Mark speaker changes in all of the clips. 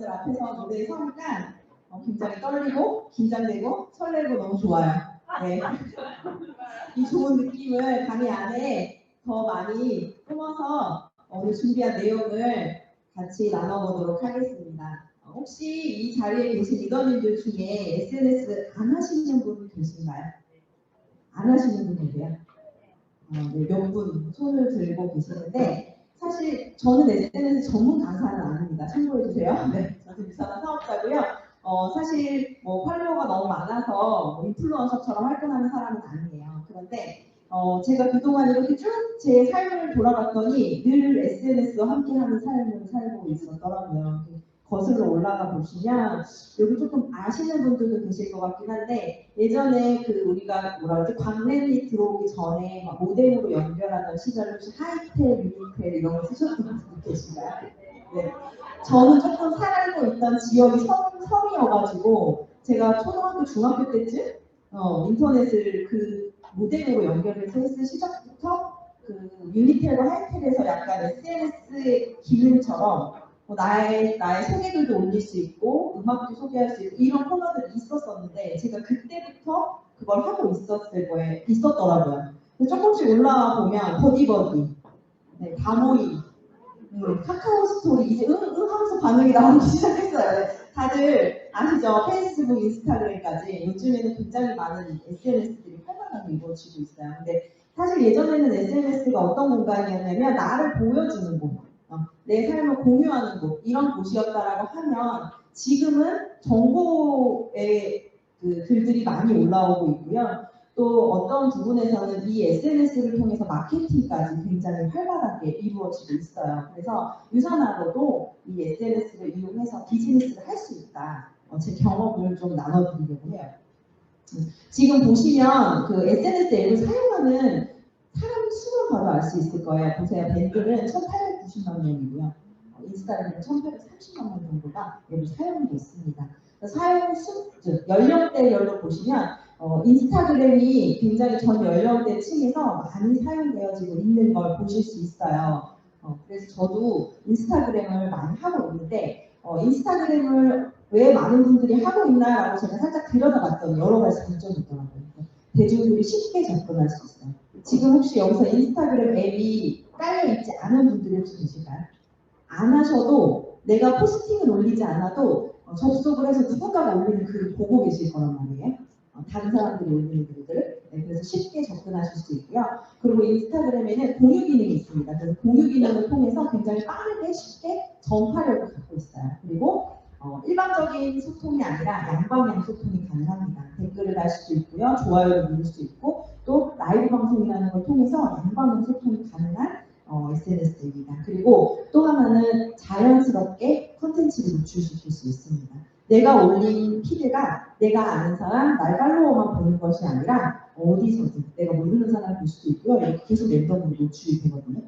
Speaker 1: 여러분들 앞에서 무대에 서니까 굉장히 떨리고 긴장되고 설레고 너무 좋아요. 네. 이 좋은 느낌을 강의 안에 더 많이 품어서 오늘 준비한 내용을 같이 나눠보도록 하겠습니다. 혹시 이 자리에 계신 리더님들 중에 SNS 안 하시는 분 계신가요? 안 하시는 분 계세요? 네, 몇 분 손을 들고 계시는데 사실 저는 SNS 전문 강사는 아닙니다. 참고해주세요. 네, 저는 유사한 사업자고요. 사실 뭐 팔로워가 너무 많아서 뭐 인플루언서처럼 활동하는 사람은 아니에요. 그런데 제가 그동안 이렇게 쭉 제 삶을 돌아봤더니 늘 SNS와 함께하는 삶을 살고 있었더라고요. 거슬러 올라가 보시면 여기 조금 아시는 분들도 계실 것 같긴 한데 예전에 그 우리가 뭐라 그러지 광랜리 들어오기 전에 막 모뎀으로 연결하던 시절에 혹시 하이텔, 유니텔 이런 거 쓰셨던 분들 계신가요? 네. 저는 조금 살고 있던 지역이 섬이어가지고 제가 초등학교, 중학교 때쯤 인터넷을 그 모뎀으로 연결해서 했을 시작부터 그 유니텔과 하이텔에서 약간 SNS의 기능처럼 나의 소개글도 올릴 수 있고 음악도 소개할 수 있고 이런 코너들이 있었었는데 제가 그때부터 그걸 하고 있었더라고요. 조금씩 올라와 보면 버디버디, 네, 다모이, 카카오 스토리 이제 하면서 반응이 나오기 시작했어요. 네, 다들 아시죠? 페이스북, 인스타그램까지 요즘에는 굉장히 많은 SNS들이 활발하게 이루어지고 있어요. 근데 사실 예전에는 SNS가 어떤 공간이었냐면 나를 보여주는 곳, 내 삶을 공유하는 곳 이런 곳이었다라고 하면 지금은 정보의 그 글들이 많이 올라오고 있고요. 또 어떤 부분에서는 이 SNS를 통해서 마케팅까지 굉장히 활발하게 이루어지고 있어요. 그래서 유선화로도 이 SNS를 이용해서 비즈니스를 할 수 있다. 제 경험을 좀 나눠드리려고 해요. 지금 보시면 그 SNS 앱을 사용하는 사람 수를 바로 알 수 있을 거예요. 보세요. 밴드는 1890만 명이고요. 인스타그램은 1830만 명 정도가 앱을 사용하고 있습니다. 사용 즉 연령대별로 보시면 인스타그램이 굉장히 전 연령대 층에서 많이 사용되어지고 있는 걸 보실 수 있어요. 그래서 저도 인스타그램을 많이 하고 있는데 인스타그램을 왜 많은 분들이 하고 있나라고 제가 살짝 들여다봤더니 여러 가지 장점이 있더라고요. 대중들이 쉽게 접근할 수 있어요. 지금 혹시 여기서 인스타그램 앱이 깔려있지 않은 분들이 혹시 계실까요? 안 하셔도 내가 포스팅을 올리지 않아도 접속을 해서 누군가가 올리는 글을 보고 계실 거란 말이에요. 다른 사람들이 올리는 글들을. 네, 그래서 쉽게 접근하실 수 있고요. 그리고 인스타그램에는 공유 기능이 있습니다. 그래서 공유 기능을 통해서 굉장히 빠르게 쉽게 전파력을 갖고 있어요. 그리고 일반적인 소통이 아니라 양방향 소통이 가능합니다. 댓글을 달 수도 있고요. 좋아요를 누를 수 있고 또 라이브 방송이라는 걸 통해서 양방향 소통이 가능한 SNS입니다. 그리고 또 하나는 자연스럽게 콘텐츠를 노출시킬 수 있습니다. 내가 올린 피드가 내가 아는 사람, 날 팔로워만 보는 것이 아니라 어디서든 내가 모르는 사람 볼 수도 있고요. 이렇게 계속 랜덤으로 노출이 되거든요.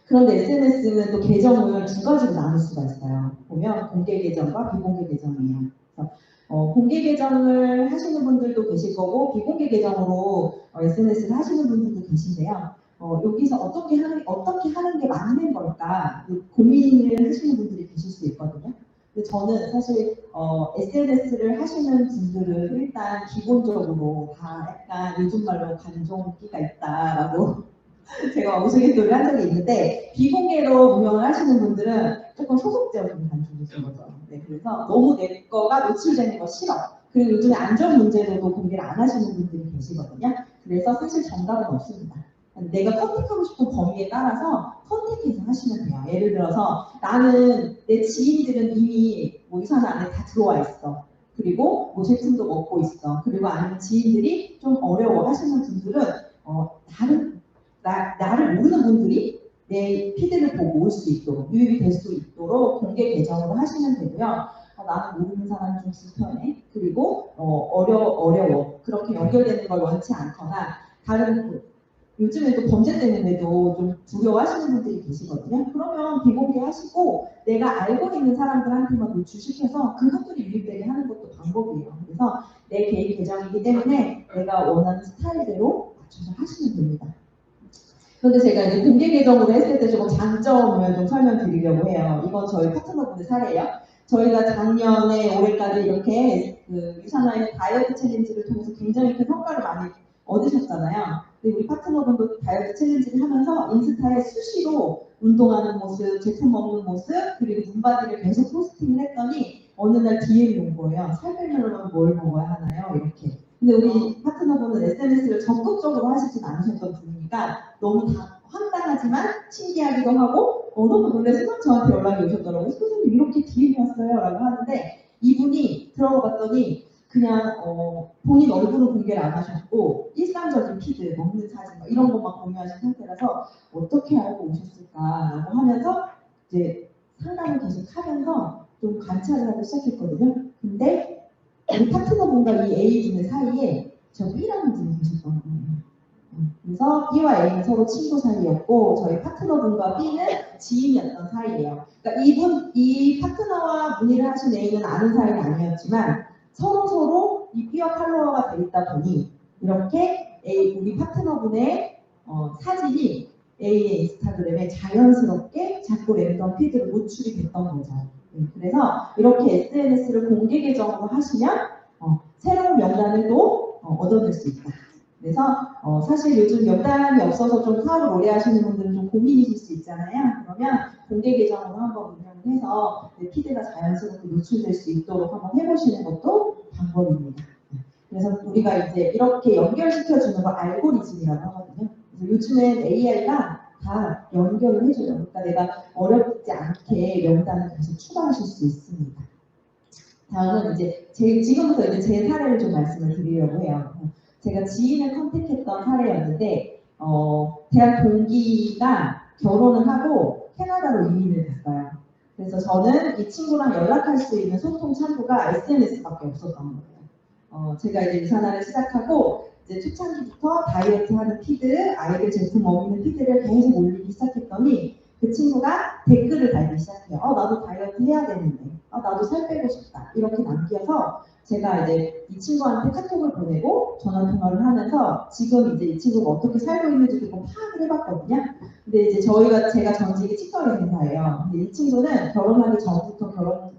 Speaker 1: 그런데 SNS는 또 계정을 두 가지로 나눌 수가 있어요. 보면 공개 계정과 비공개 계정이에요. 그래서 공개 계정을 하시는 분들도 계실 거고 비공개 계정으로 SNS를 하시는 분들도 계신데요. 여기서 어떻게 하는 게 맞는 걸까 고민을 하시는 분들이 계실 수 있거든요. 근데 저는 사실 SNS를 하시는 분들은 일단 기본적으로 다 약간 요즘 말로 관종기가 있다라고 제가 우스갯소리를 한 적이 있는데 비공개로 운영을 하시는 분들은 조금 소속적인 관종이신 거죠. 네, 그래서 너무 내 거가 노출되는 거 싫어. 그리고 요즘에 안전 문제로도 공개를 안 하시는 분들이 계시거든요. 그래서 사실 정답은 없습니다. 내가 컨택하고 싶은 범위에 따라서 컨택해서 하시면 돼요. 예를 들어서 나는 내 지인들은 이미 뭐 유산 안에 다 들어와 있어. 그리고 뭐 제품도 먹고 있어. 그리고 아니면 지인들이 좀 어려워 하시는 분들은 나를 모르는 분들이 내 피드를 보고 올 수 있도록 유입이 될 수 있도록 공개 계정으로 하시면 되고요. 나는 모르는 사람이 좀 불편해. 그리고 어려워. 그렇게 연결되는 걸 원치 않거나 다른 요즘에 또 범죄 때문에도 좀 두려워하시는 분들이 계시거든요. 그러면 비공개 하시고 내가 알고 있는 사람들한테만 노출시켜서 그분들이 유입되게 하는 것도 방법이에요. 그래서 내 개인 계정이기 때문에 내가 원하는 스타일대로 맞춰서 하시면 됩니다. 그런데 제가 이제 공개 계정으로 했을 때 조금 장점을 좀 설명드리려고 해요. 이건 저희 파트너분의 사례예요. 저희가 작년에 올해까지 이렇게 그 유산화의 다이어트 챌린지를 통해서 굉장히 큰 성과를 많이 얻으셨잖아요. 근데 우리 파트너분도 다이어트 챌린지를 하면서 인스타에 수시로 운동하는 모습, 제품 먹는 모습, 그리고 눈바디를 계속 포스팅을 했더니 어느 날 DM이 온 거예요. 살 빼려면 뭘 먹어야 하나요? 이렇게. 근데 우리 파트너분은 SNS를 적극적으로 하시진 않으셨던 분이니까 너무 다 황당하지만 신기하기도 하고 너무 놀라서 저한테 연락이 오셨더라고요. 선생님 이렇게 DM이 왔어요 라고 하는데 이분이 들어가 봤더니 그냥 본인 얼굴은 공개를 안 하셨고 일상적인 피드, 먹는 사진 이런 것만 공유하신 상태라서 어떻게 알고 오셨을까라고 하면서 이제 상담을 계속 하면서 좀 관찰을 하기 시작했거든요. 근데 우리 파트너분과 이 A분의 사이에 저 B라는 분이 계셨던 거예요. 그래서 B와 A는 서로 친구 사이였고 저희 파트너분과 B는 지인이었던 사이예요. 그러니까 이 파트너와 문의를 하신 A는 아는 사이는 아니었지만 서로 이 B와 팔로워가 돼 있다 보니 이렇게 우리 파트너분의 사진이 A의 인스타그램에 자연스럽게 자꾸 랜덤 피드로 노출이 됐던 거죠. 그래서 이렇게 SNS를 공개 계정으로 하시면 새로운 명단을 또 얻어낼 수 있다. 그래서 사실 요즘 명단이 없어서 좀 사업을 오래 하시는 분들은 좀 고민이실 수 있잖아요. 그러면 공개 계정으로 한번 운영을 해서 피드가 자연스럽게 노출될 수 있도록 한번 해보시는 것도 방법입니다. 그래서 우리가 이제 이렇게 연결시켜주는 걸 알고리즘이라고 하거든요. 그래서 요즘엔 AI가 다 연결을 해줘요. 그러니까 내가 어렵지 않게 명단을 계속 추가하실 수 있습니다. 다음은 이제 지금부터 이제 제 사례를 좀 말씀을 드리려고 해요. 제가 지인을 컨택했던 사례였는데 대학 동기가 결혼을 하고 캐나다로 이민을 갔어요. 그래서 저는 이 친구랑 연락할 수 있는 소통 창구가 SNS밖에 없었던 거예요. 제가 이제 유산화를 시작하고 이제 초창기부터 다이어트 하는 피드, 아이들 제품 먹이는 피드를 계속 올리기 시작했더니 그 친구가 댓글을 달기 시작해요. 나도 다이어트 해야 되는데, 나도 살 빼고 싶다. 이렇게 남겨서 제가 이제 이 친구한테 카톡을 보내고 전화 통화를 하면서 지금 이제 이 친구가 어떻게 살고 있는지 조금 파악을 해봤거든요. 근데 이제 제가 전직이 치과의 회사예요. 근데 이 친구는 결혼하기 전부터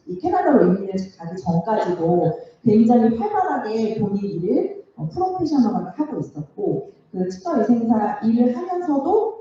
Speaker 1: 이 캐나다로 이민을 가기 전까지도 굉장히 활발하게 본인 일을 프로페셔널하게 하고 있었고 그 치과의생사 일을 하면서도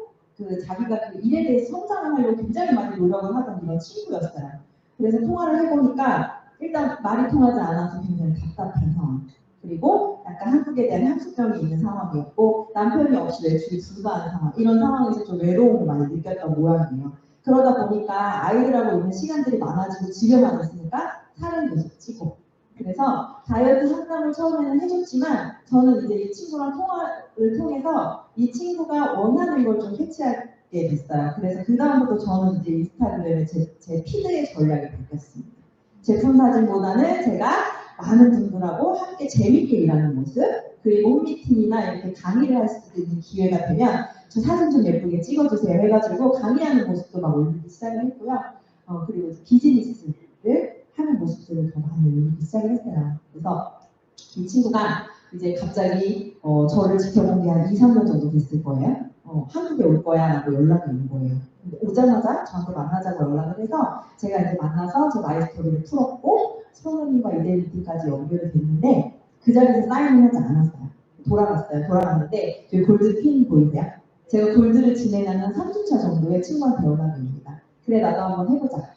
Speaker 1: 자기가 그 일에 대해서 성장을 하려고 굉장히 많이 노력을 하던 이런 친구였어요. 그래서 통화를 해보니까 일단 말이 통하지 않아서 굉장히 답답한 상황. 그리고 약간 한국에 대한 향수병이 있는 상황이었고 남편이 없이 외출이 불가한 상황. 이런 상황에서 좀 외로움을 많이 느꼈던 모양이에요. 그러다 보니까 아이들하고 있는 시간들이 많아지고 집에만 있으니까 살은 계속 찌고 그래서 다이어트 상담을 처음에는 해줬지만 저는 이제 이 친구랑 통화를 통해서 이 친구가 원하는 걸 좀 캐치하게 됐어요. 그래서 그 다음부터 저는 이제 인스타그램에 제 피드의 전략이 바뀌었습니다. 제품 사진보다는 제가 많은 분들하고 함께 재밌게 일하는 모습 그리고 홈미팅이나 이렇게 강의를 할 수 있는 기회가 되면 저 사진 좀 예쁘게 찍어주세요 해가지고 강의하는 모습도 막 올리기 시작을 했고요. 그리고 비즈니스를 하는 모습들을 더 많이 올리기 시작을 했어요. 그래서 이 친구가 이제 갑자기 저를 지켜본 게 한 2, 3년 정도 됐을 거예요. 한국에 올 거야 라고 연락이 온 거예요. 근데 오자마자 저한테 만나자고 연락을 해서 제가 이제 만나서 제 마이 스토리를 풀었고 선생님과 이데이 미팅까지 연결이 됐는데 그 자리에서 사인을 하지 않았어요. 돌아갔는데 저기 골드 핀 보이세요? 제가 골드를 진행하는 3주차 정도에 친구한테 연락이 옵니다. 그래 나도 한번 해보자.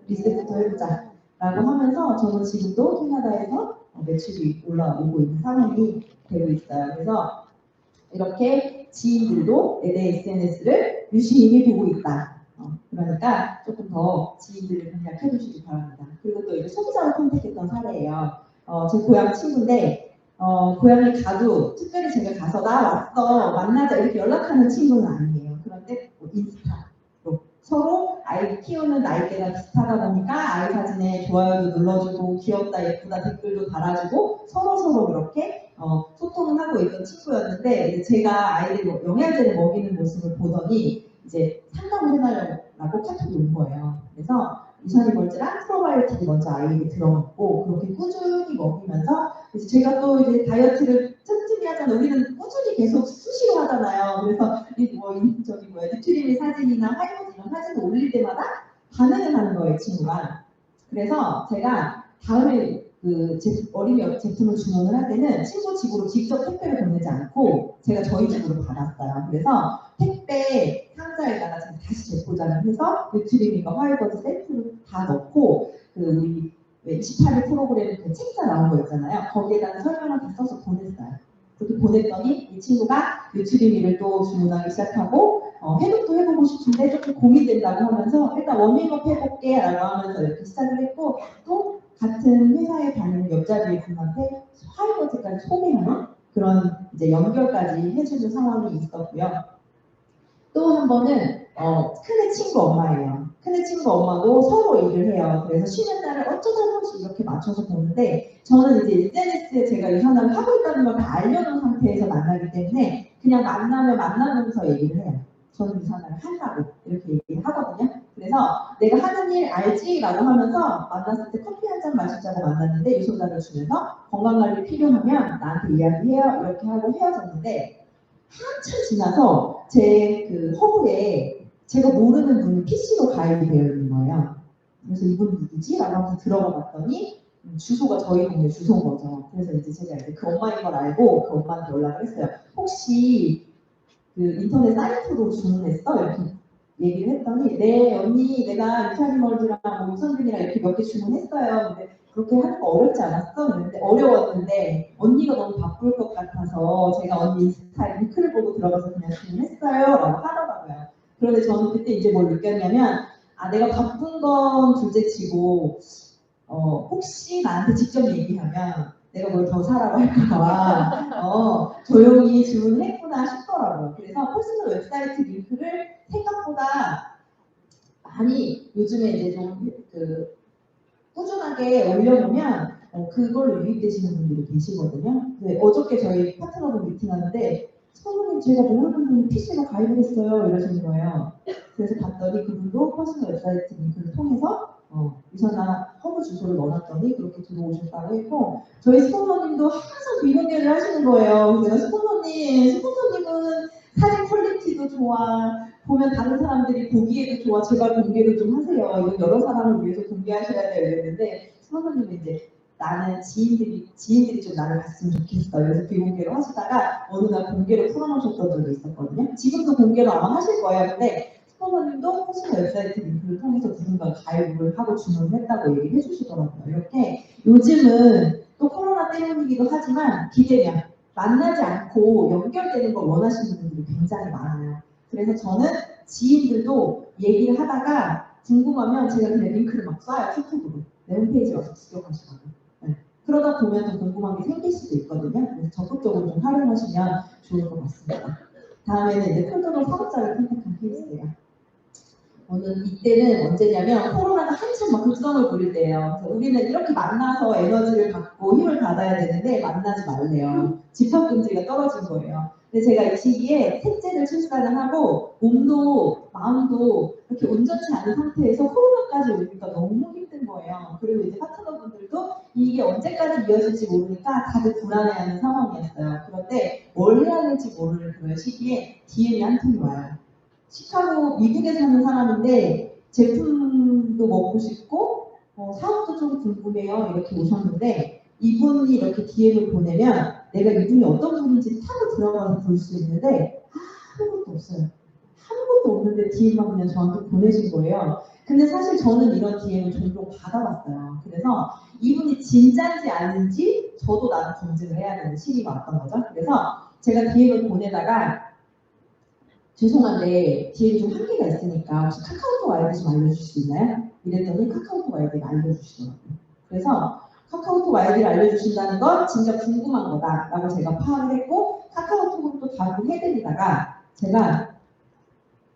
Speaker 1: 리셋부터 해보자. 라고 하면서 저는 지금도 캐나다에서 매출이 올라오고 있는 상황이 되고 있어요. 그래서 이렇게 지인들도 내 SNS를 유심히 보고 있다. 그러니까 조금 더 지인들을 공략해 주시기 바랍니다. 그리고 또 이제 소비자를 컨택했던 사례예요. 제 고향 친구인데 고향에 가도 특별히 제가 가서 나 왔어 만나자 이렇게 연락하는 친구는 아니에요. 그런데 인스타로 서로 아이 키우는 나이대가 비슷하다 보니까 아이 사진에 좋아요도 눌러주고 귀엽다 예쁘다 댓글도 달아주고 서로 그렇게 소통을 하고 있던 친구였는데 제가 아이들 영양제를 먹이는 모습을 보더니 이제 상담을 해달라고 카톡이 온 거예요. 그래서 유산이멀즈랑 프로바이오틱이 먼저 아이에게 들어갔고 그렇게 꾸준히 먹이면서 이제 제가 또 이제 다이어트를 틈틈이 하잖아요. 우리는 꾸준히 계속 수시로 하잖아요. 그래서 저기 뉴트리미 사진이나 화이트 이런 사진을 올릴 때마다 반응을 하는 거예요, 이 친구가. 그래서 제가 다음에 그 어린이 제품을 주문을 할 때는 친구 집으로 직접 택배를 보내지 않고 제가 저희 집으로 받았어요. 그래서 택배 상자에다가 제가 다시 재포장을 해서 뉴트리미과 화이버드 세트로 다 넣고 그 우리 28일 프로그램 그 책자 나온 거 있잖아요. 거기에다가 설명을 다 써서 보냈어요. 그렇게 보냈더니 이 친구가 뉴트리미를 또 주문하기 시작하고 해독도 해보고 싶은데 조금 고민된다고 하면서 일단 워밍업 해볼게 라고 하면서 이렇게 시작을 했고 또 같은 회사에 다니는 옆자리의 분한테 화이버드까지 소개하는 그런 이제 연결까지 해주는 상황이 있었고요. 또 한 번은 큰애 친구 엄마예요. 큰애 친구 엄마도 서로 일을 해요. 그래서 쉬는 날을 어쩌다 한 번씩 이렇게 맞춰서 보는데 저는 이제 SNS에 제가 유산을 하고 있다는 걸 다 알려놓은 상태에서 만나기 때문에 그냥 만나면서 얘기를 해요. 저는 유산을 한다고 이렇게 얘기를 하거든요. 그래서 내가 하는 일 알지? 라고 하면서 만났을 때 커피 한 잔 마시자고 만났는데 유손자를 주면서 건강관리 필요하면 나한테 이야기해요. 이렇게 하고 헤어졌는데 한참 지나서 제 그 허브에 제가 모르는 분이 PC로 가입이 되어 있는 거예요. 그래서 이분이 누구지? 라고 하면서 들어가 봤더니 주소가 저희 동네 주소인 거죠. 그래서 이제 제가 이제 그 엄마인 걸 알고 그 엄마한테 연락을 했어요. 혹시 그 인터넷 사이트로 주문했어? 이렇게 얘기를 했더니 네 언니 내가 유산이멀즈랑 뭐 유산균이랑 이렇게 몇 개 주문했어요. 근데 그렇게 하는 거 어렵지 않았어? 그랬는데 어려웠는데 언니가 너무 바쁠 것 같아서 제가 언니 인스타에 링크를 보고 들어가서 그냥 주문했어요 라고 하더라고요. 그런데 저는 그때 이제 뭘 느꼈냐면 내가 바쁜 건 둘째치고 혹시 나한테 직접 얘기하면 내가 뭘 더 사라고 할까봐 조용히 주문했구나 싶더라고요. 그래서 퍼스널 웹사이트 링크를 생각보다 많이 요즘에 이제 좀 꾸준하게 올려놓으면 그걸로 유입되시는 분들이 계시거든요. 네, 어저께 저희 파트너분 미팅하는데 선생님 제가 모르는 분이 PC로 가입을 했어요 이러시는 거예요. 그래서 봤더니 그분도 퍼스널 웹사이트 링크를 통해서 유산나 허브 주소를 넣어놨더니 그렇게 들어오셨다고 했고 저희 스폰서님도 항상 비공개를 하시는 거예요. 그래서 스폰서님은 사진 퀄리티도 좋아 보면 다른 사람들이 보기에도 좋아 제발 공개를 좀 하세요. 이건 여러 사람을 위해서 공개하셔야 돼요 이랬는데 스폰서님은 이제 나는 지인들이 좀 나를 봤으면 좋겠어. 그래서 비공개로 하시다가 어느 날 공개로 풀어놓으셨던 적이 있었거든요. 지금도 공개로 아마 하실 거예요. 근데 스폰서님도 퍼스널 웹사이트 링크를 통해서 누군가 가입을 하고 주문을 했다고 얘기를 해주시더라고요. 이렇게 요즘은 또 코로나 때문이기도 하지만 기대면 만나지 않고 연결되는 걸 원하시는 분들이 굉장히 많아요. 그래서 저는 지인들도 얘기를 하다가 궁금하면 제가 그냥 링크를 막 쏴요. 카톡으로. 내 홈페이지에 와서 구경하시라고. 네. 그러다 보면 더 궁금한 게 생길 수도 있거든요. 그래서 적극적으로 좀 활용하시면 좋을 것 같습니다. 다음에는 이제 폴더로 사업자를 선택한 케이스예요. 이때는 언제냐면 코로나가 한참 막 극성을 부릴 때예요. 그래서 우리는 이렇게 만나서 에너지를 받고 힘을 받아야 되는데 만나지 말래요. 집합금지가 떨어진 거예요. 근데 제가 이 시기에 셋째를 출산을 하고 몸도 마음도 이렇게 온전치 않은 상태에서 코로나까지 오니까 너무 힘든 거예요. 그리고 이제 파트너분들도 이게 언제까지 이어질지 모르니까 다들 불안해하는 상황이었어요. 그런데 뭘 해야 될지 모르는 그런 시기에 DM이 한 통이 와요. 시카고 미국에 사는 사람인데 제품도 먹고 싶고 사업도 좀 궁금해요 이렇게 오셨는데 이분이 이렇게 DM을 보내면 내가 이분이 어떤 분인지 타고 들어가서 볼 수 있는데 아무것도 없어요. 아무것도 없는데 DM만 그냥 저한테 보내신 거예요. 근데 사실 저는 이런 DM을 종종 받아봤어요. 그래서 이분이 진짜인지 아닌지 저도 나도 검증을 해야 되는 시기가 왔던 거죠. 그래서 제가 DM을 보내다가 죄송한데 DM이 좀 한계가 있으니까 혹시 카카오톡 아이디 좀 알려주실 수 있나요? 이랬더니 카카오톡 아이디를 알려주시더라고요. 그래서 카카오톡 아이디를 알려주신다는 건 진짜 궁금한 거다라고 제가 파악을 했고 카카오톡으로 또 답을 해드리다가 제가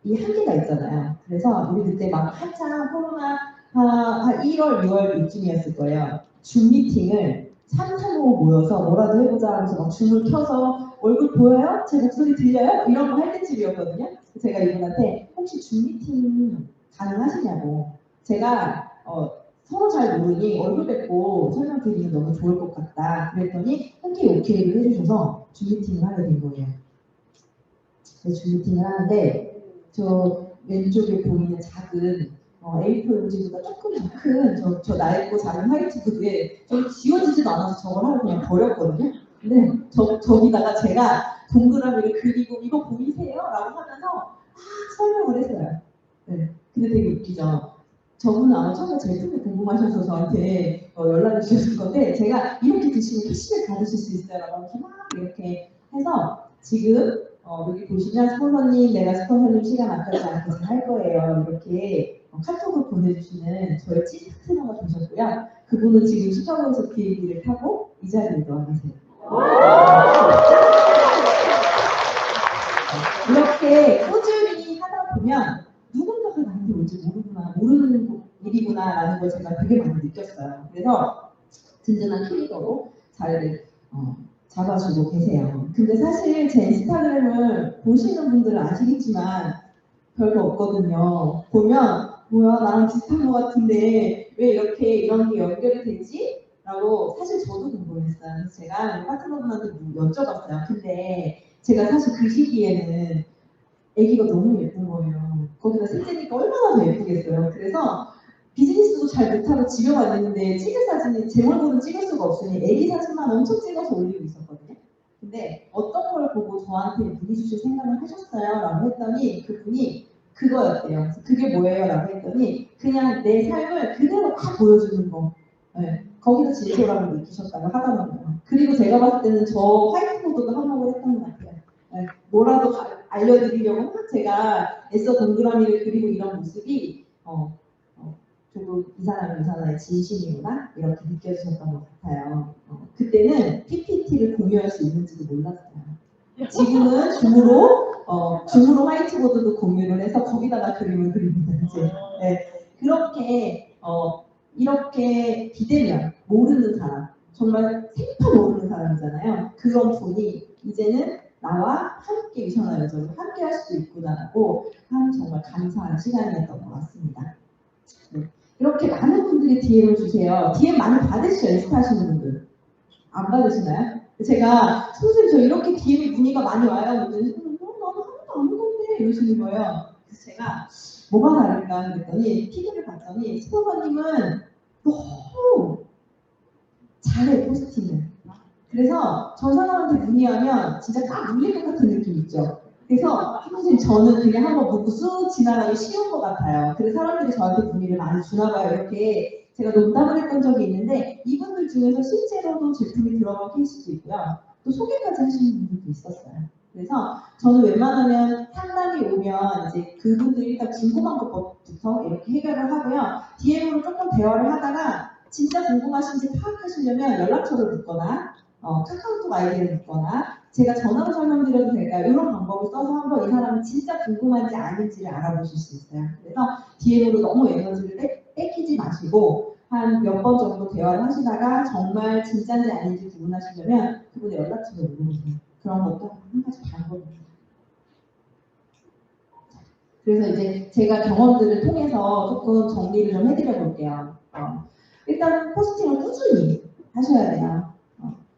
Speaker 1: 이 한계가 있잖아요. 그래서 우리 그때 막 한참 코로나 한 1월, 6월 이쯤이었을 거예요. 줌 미팅을 3, 4, 5 모여서 뭐라도 해보자 하면서 막 줌을 켜서 얼굴 보여요? 제 목소리 들려요? 이런 거 할 때쯤이었거든요. 제가 이분한테 혹시 줌 미팅 가능하시냐고. 제가 서로 잘 모르니 얼굴 뵙고 설명드리면 너무 좋을 것 같다. 그랬더니 흔쾌히 오케이를 해주셔서 줌 미팅을 하게 된 거예요. 네, 줌 미팅을 하는데 저 왼쪽에 보이는 작은 A4 용지보다 조금 더 큰 저 낡고 작은 화이트보드에 저 지워지지도 않아서 저걸 하고 그냥 버렸거든요. 근데 저기다가 제가 동그라미를 그리고 이거 보이세요? 라고 하면서 막 설명을 했어요. 네. 근데 되게 웃기죠. 저분은 아마 처음에 제품이 궁금하셔서 저한테 연락을 주셨을 건데 제가 이렇게 드시면 캐시백 받으실 수 있어요. 라고 이렇게 해서 지금 여기 보시면 스폰서님, 내가 스폰서님 시간 아깝지 않게 잘 할 거예요. 이렇게 카톡을 보내주시는 저희 찐 파트너가 계셨고요. 그분은 지금 시카고에서 비행기를 타고 이 자리에 나와 계세요. 이렇게 꾸준히 하다 보면 누군가가 나한테 올지 모르는 일이구나라는 걸 제가 되게 많이 느꼈어요. 그래서 든든한 키리더로 자리를 잡아주고 계세요. 근데 사실 제 인스타그램을 보시는 분들은 아시겠지만 별거 없거든요. 보면 뭐야 나랑 비슷한 것 같은데 왜 이렇게 이런 게 연결이 되지? 라고 사실 저도 궁금했어요. 그래서 제가 파트너분한테 여쭤봤어요. 근데 제가 사실 그 시기에는 아기가 너무 예쁜 거예요. 거기다 셋째니까 얼마나 더 예쁘겠어요. 그래서 비즈니스도 잘 못하고 집에 가 있는데 찍을 사진이 제 얼굴은 찍을 수가 없으니 아기 사진만 엄청 찍어서 올리고 있었거든요. 근데 어떤 걸 보고 저한테 문의 주실 생각을 하셨어요? 라고 했더니 그분이 그거였대요. 그게 뭐예요? 라고 했더니 그냥 내 삶을 그대로 다 보여주는 거. 네. 거기서 진솔함을 느끼셨다고 하더라고요. 그리고 제가 봤을 때는 저 화이트보드도 한몫을 했던 것 같아요. 네. 뭐라도 알려드리려고 막 제가 애써 동그라미를 그리고 이런 모습이 조금 이 사람의 진심이구나 이렇게 느껴지셨던 것 같아요. 그때는 PPT를 공유할 수 있는지도 몰랐어요. 지금은 줌으로 화이트보드도 공유를 해서 거기다가 그림을 그립니다. 이제 이렇게 비대면 모르는 사람 정말 생판 모르는 사람이잖아요. 그런 분이 이제는 나와 함께 미션화 여정을 함께 할 수도 있구나라고 한 정말 감사한 시간이었던 것 같습니다. 네. 이렇게 많은 분들이 DM을 주세요. DM 많이 받으시죠? 인스타 하시는 분들. 안 받으시나요? 제가 선생님 저 이렇게 DM 문의가 많이 와요. 나도 하나도 안 건데 이러시는 거예요. 그래서 제가 뭐가 다를까 그랬더니 피드를 봤더니 스포커님은 너무 잘해 포스팅을. 그래서 저 사람한테 문의하면 진짜 딱 물릴 것 같은 느낌 있죠. 그래서 사실 저는 그냥 한번 보고 쑥 지나가기 쉬운 것 같아요. 그래서 사람들이 저한테 문의를 많이 주나 봐요. 이렇게 제가 농담을 했던 적이 있는데 이분들 중에서 실제로도 제품이 들어간 케이스도 있고요. 또 소개까지 하시는 분들도 있었어요. 그래서 저는 웬만하면 상담이 오면 이제 그분들이 일단 궁금한 것부터 이렇게 해결을 하고요. DM으로 조금 대화를 하다가 진짜 궁금하신지 파악하시려면 연락처를 묻거나 카카오톡 아이디를 묻거나 제가 전화로 설명드려도 될까요? 이런 방법을 써서 한번 이 사람이 진짜 궁금한지 아닌지를 알아보실 수 있어요. 그래서 DM으로 너무 에너지를 뺏기지 마시고 한 몇 번 정도 대화를 하시다가 정말 진짜인지 아닌지 구분하시려면 그분의 연락처를 물어보세요. 그런 것도 한 가지 방법입니다. 그래서 이제 제가 경험들을 통해서 조금 정리를 좀 해드려 볼게요. 일단 포스팅을 꾸준히 하셔야 돼요.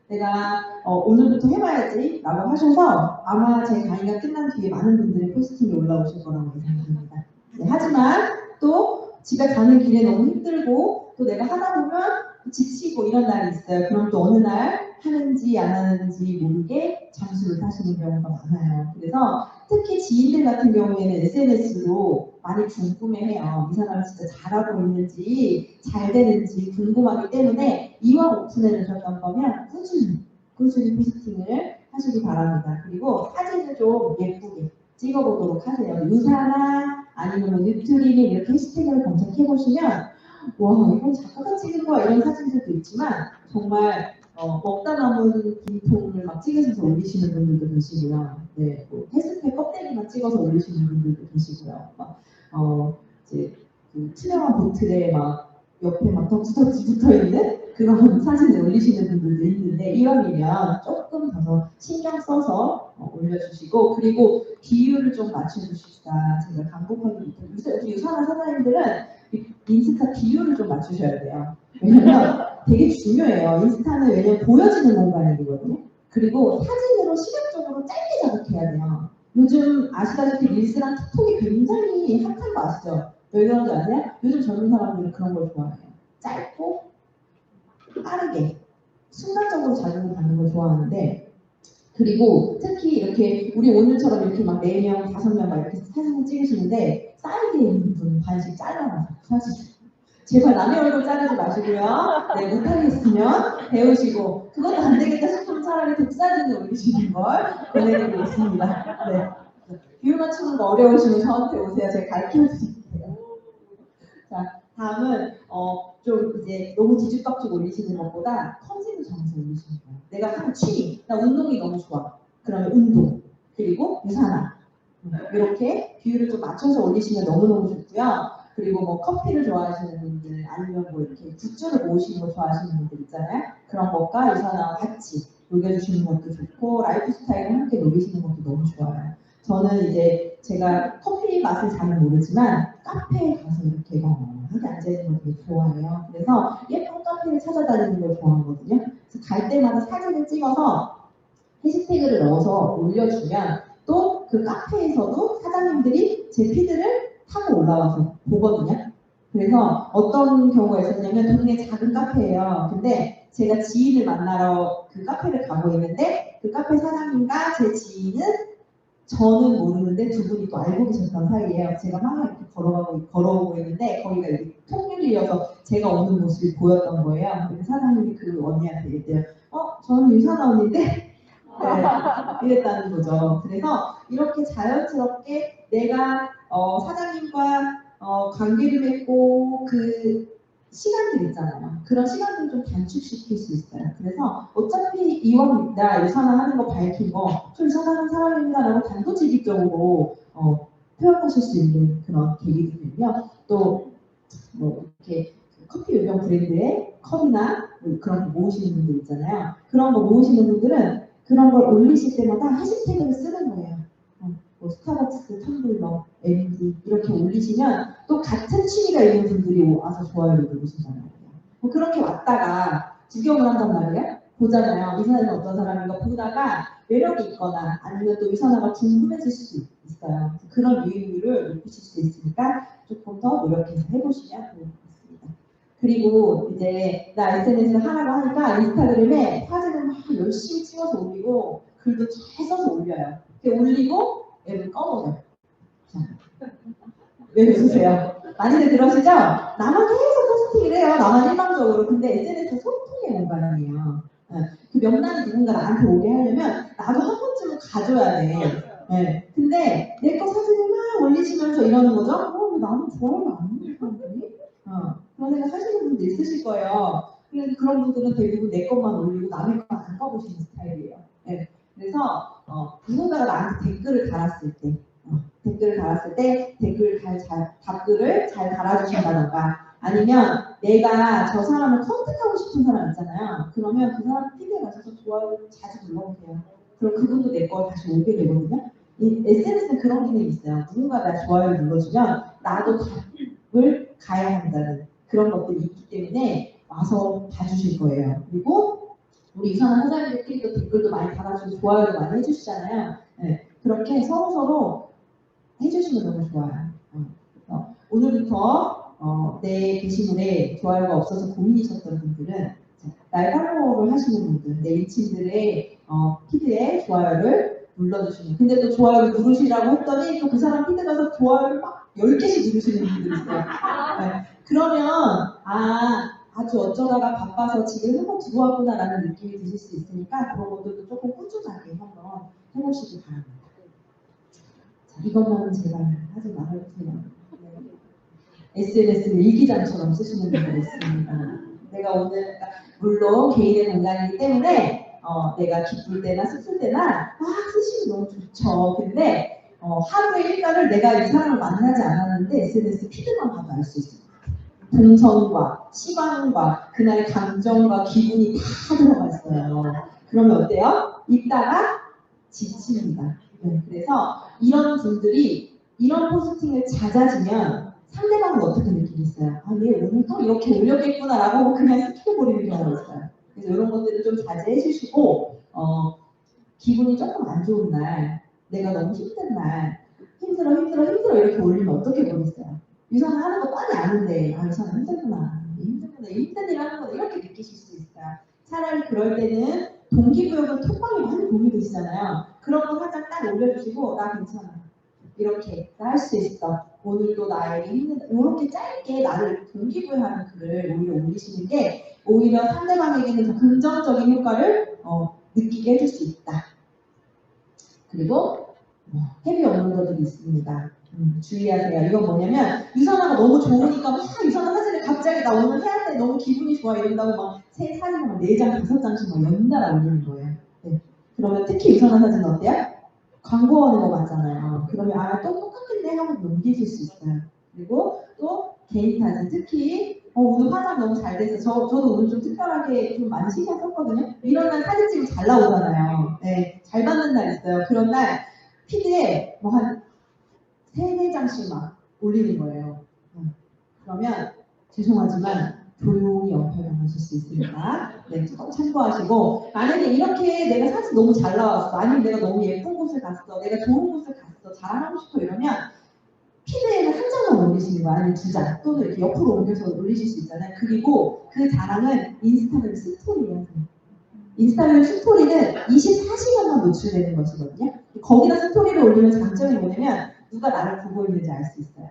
Speaker 1: 내가 오늘부터 해봐야지 라고 하셔서 아마 제 강의가 끝난 뒤에 많은 분들이 포스팅이 올라오실 거라고 생각합니다. 네, 하지만 또 집에 가는 길에 너무 힘들고 또 내가 하다 보면 지치고 이런 날이 있어요. 그럼 또 어느 날 하는지 안 하는지 모르게 잠수를 타시는 경우가 많아요. 그래서 특히 지인들 같은 경우에는 SNS로 많이 궁금해해요. 이 사람이 진짜 잘하고 있는지 잘 되는지 궁금하기 때문에 이왕 오픈해 주셨던 거면 꾸준히 포스팅을 하시기 바랍니다. 그리고 사진을 좀 예쁘게 찍어보도록 하세요. 유사나 아니면 뉴트리닝 이렇게 해시태그를 검색해 보시면 와 이건 작가가 찍은 거야 이런 사진들도 있지만 정말 먹다 남은 김통을 막 찍으셔서 올리시는 분들도 계시고요. 네, 뭐 해스팩 껍데기만 찍어서 올리시는 분들도 계시고요. 이제 그 투명한 보틀에 막 옆에 막 덕지덕지 붙어 있는 그런 사진을 올리시는 분들도 있는데 이왕이면 조금 더 신경 써서 올려주시고 그리고 비율을 좀 맞춰주십사. 제가 간곡하게 유산한 사장님들은 인스타 비율을 좀 맞추셔야 돼요. 왜냐면 되게 중요해요. 인스타는 왜냐면 보여지는 공간이거든요. 그리고 사진으로 시각적으로 짧게 자극해야 돼요. 요즘 아시다시피 릴스랑 틱톡이 굉장히 핫한 거 아시죠? 왜 그런 줄 아세요? 요즘 젊은 사람들은 그런 걸 좋아해요. 짧고 빠르게 순간적으로 자극을 받는 걸 좋아하는데, 그리고 특히 이렇게 우리 오늘처럼 이렇게 막 4명, 5명 막 이렇게 사진을 찍으시는데 사이드에 있는 분은 반씩 잘라놔서 사실 제발 남의 얼굴 자르지 마시고요. 네, 못하겠으면 배우시고, 그것도 안 되겠다 싶으면 차라리 독사진을 올리시는 걸 권해드리고 있습니다. 네. 비율 맞추는 거 어려우시면 저한테 오세요. 제가 가르쳐 드릴게요. 자, 다음은 좀 이제 너무 뒤죽박죽 올리시는 것보다 컨셉을 정해서 올리시는 거예요. 내가 하는 취미, 나 운동이 너무 좋아. 그러면 운동, 그리고 유산화. 이렇게 비율을 좀 맞춰서 올리시면 너무너무 좋고요. 그리고 뭐 커피를 좋아하시는 분들, 아니면 뭐 이렇게 굿즈를 모으시는 거 좋아하시는 분들 있잖아요. 그런 것과 유산화와 같이 녹여주시는 것도 좋고, 라이프 스타일을 함께 녹이시는 것도 너무 좋아요. 저는 이제 제가 커피 맛을 잘 모르지만 카페에 가서 이렇게 하게 앉아있는 걸 되게 좋아해요. 그래서 예쁜 카페를 찾아다니는 걸 좋아하거든요. 그래서 갈 때마다 사진을 찍어서 해시태그를 넣어서 올려주면 또 그 카페에서도 사장님들이 제 피드를 타고 올라와서 보거든요. 그래서 어떤 경우가 있었냐면 동네 작은 카페예요. 근데 제가 지인을 만나러 그 카페를 가고 있는데 그 카페 사장님과 제 지인은 저는 모르는데 두 분이 또 알고 계셨던 사이예요. 제가 막 이렇게 걸어오고 있는데 거기가 이렇게 통일이어서 제가 오는 모습이 보였던 거예요. 근데 사장님이 그 언니한테 얘기해요. 저는 유산아 언니인데 네, 이랬다는 거죠. 그래서 이렇게 자연스럽게 내가 사장님과 관계를 맺고 그 시간들 있잖아요. 그런 시간들을 좀 단축시킬 수 있어요. 그래서 어차피 이왕입니다. 유산화하는 거 밝히고 좀 유산화하는 사람입니다라고 단도직입적으로 표현하실 수 있는 그런 계기들은요. 또 뭐 이렇게 커피 유명 브랜드의 컵이나 뭐 그런 거 모으시는 분들 있잖아요. 그런 거 모으시는 분들은 그런 걸 올리실 때마다 해시태그를 쓰는 거예요. 뭐 스타벅스, 텀블러, MD 이렇게 올리시면 또 같은 취미가 있는 분들이 와서 좋아요를 누르신다는 거예요. 뭐 그렇게 왔다가 구경을 한단 말이에요. 보잖아요. 이 사람은 어떤 사람인가 보다가 매력이 있거나 아니면 또 이 사람과 궁금해질 수 있어요. 그런 유입률을 높이실 수 있으니까 조금 더 노력해서 해보시면 좋을 것 같습니다. 그리고 이제 나 SNS 하라고 하니까 인스타그램에 사진을 막 열심히 찍어서 올리고 글도 잘 써서 올려요. 이렇게 올리고 앱을 꺼놓아요. 왜 웃으세요? 많이들 그러시죠? 나만 계속 포스팅을 해요. 나만 일방적으로. 근데 SNS는 소통의 공간이에요. 그 명단이 누군가 나한테 오게 하려면 나도 한 번쯤은 가져야 돼. 네. 근데 내 거 사진을 막 올리시면서 이러는 거죠? 왜 나는 좋아요를 안 누르는 사람들이? 그런 생각 하시는 분들 있으실 거예요. 그런 분들은 대부분 내 것만 올리고 남의 거 안 꺼보시는 스타일이에요. 네. 그래서 누군가가 나한테 댓글을 달았을 때 댓글을 잘 달아주신다던가 아니면 내가 저 사람을 컨택하고 싶은 사람 있잖아요. 그러면 그 사람 피드에 가셔서 좋아요를 자주 눌러보세요. 그럼 그분도 내 거 다시 오게 되거든요. 이 SNS는 그런 기능이 있어요. 누군가 나 좋아요를 눌러주면 나도 답을 가야 한다는 그런 것들이 있기 때문에 와서 봐주실 거예요. 그리고 우리 유산한 사장님들끼리도 댓글도 많이 달아주고 좋아요도 많이 해주시잖아요. 네, 그렇게 서로 해주시면 너무 좋아요. 오늘부터 내 게시물에 좋아요가 없어서 고민이셨던 분들은 날 팔로우를 하시는 분들, 내 일친들의 피드에 좋아요를 눌러주시면 근데 또 좋아요를 누르시라고 했더니 또 그 사람 피드 가서 좋아요를 막 10개씩 누르시는 분들이 있어요. 네. 그러면 아주 어쩌다가 바빠서 지금 한번 두고 왔구나라는 느낌이 드실 수 있으니까 그런 것들도 조금 꾸준하게 한번 해보시기 바랍니다. 자, 이것만은 제발 하지 말아주세요. SNS를 일기장처럼 쓰시는 분들이 있습니다. 내가 오늘 물론 개인의 공간이기 때문에 내가 기쁠 때나 슬플 때나 막 쓰시면 너무 좋죠. 근데 하루의 일과를 내가 이 사람을 만나지 않았는데 SNS 피드만 봐도 알 수 있어요. 동선과 시간과 그날의 감정과 기분이 다 들어가 있어요. 그러면 어때요? 읽다가 지칩니다. 네, 그래서 이런 분들이 이런 포스팅을 잦아지면 상대방은 어떻게 느끼겠어요? 아, 얘 오늘 또 이렇게 올렸겠구나라고 그냥 스킵해버리는 경우가 있어요. 그래서 이런 것들을 좀 자제해 주시고, 기분이 조금 안 좋은 날, 내가 너무 힘든 날, 힘들어 이렇게 올리면 어떻게 보겠어요? 유산을 하는 거 뻔히 아는데, 아, 유산은 힘들구나. 힘든 일 하는 거다. 이렇게 느끼실 수 있어요. 차라리 그럴 때는 동기부여가 톡방이 많이 도움이 되시잖아요. 그런 거 살짝 딱 올려주시고, 나 괜찮아. 이렇게 할 수 있어. 오늘도 나에게 힘든, 이렇게 짧게 나를 동기부여하는 글을 오히려 올리시는 게 오히려 상대방에게는 더 긍정적인 효과를 느끼게 해줄 수 있다. 그리고 헤비 업로더들이 있습니다. 주의하세요. 이건 뭐냐면 유선화가 너무 좋으니까 막 유선화 사진을 갑자기 나 오늘 해야 돼 너무 기분이 좋아 이런다고 막 새 사진을 막 4장 5장씩 막 연달아 올리는 거예요. 네. 그러면 특히 유선화 사진은 어때요? 광고하는 거 맞잖아요. 그러면 또 똑같은데 하고 넘기실 수 있어요. 그리고 또 개인 사진 특히 오늘 화장 너무 잘 돼서 저도 오늘 좀 특별하게 좀 많이 신경 썼거든요. 이런 날 사진 찍으면 잘 나오잖아요. 네, 잘 받는 날 있어요. 그런 날 피드에 뭐 한 3-4장씩 막 올리는 거예요. 그러면 죄송하지만 조용히 연패당하실 수 있으니까 네, 꼭 참고하시고 만약에 이렇게 내가 사진 너무 잘 나왔어 아니면 내가 너무 예쁜 곳을 갔어 내가 좋은 곳을 갔어 자랑하고 싶어 이러면 피드에는 한 장만 올리시는 거야 아니면 2장 또는 이렇게 옆으로 옮겨서 올리실 수 있잖아요. 그리고 그 자랑은 인스타그램 스토리에 하세요. 인스타그램 스토리는 24시간만 노출되는 것이거든요. 거기다 스토리를 올리면 장점이 뭐냐면 누가 나를 보고 있는지 알 수 있어요.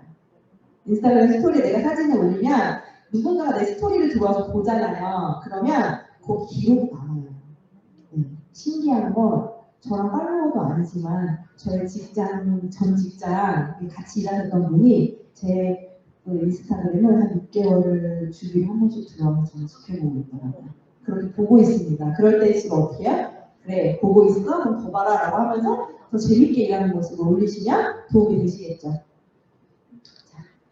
Speaker 1: 인스타그램 스토리에 내가 사진을 올리면 누군가가 내 스토리를 들어와서 보잖아요. 그러면 그 기록이 남아요. 신기한 건 저랑 팔로워도 아니지만 저의 전 직장 같이 일하셨던 분이 제 인스타그램을 한 6개월을 주기로 한 번씩 들어와서 저를 지켜보고 있더라고요. 그렇게 보고 있습니다. 그럴 때 지금 어떻게 해요? 그래 보고 있어? 그럼 더 봐라 라고 하면서 더 재밌게 일하는 모습을 올리시면 도움이 되시겠죠.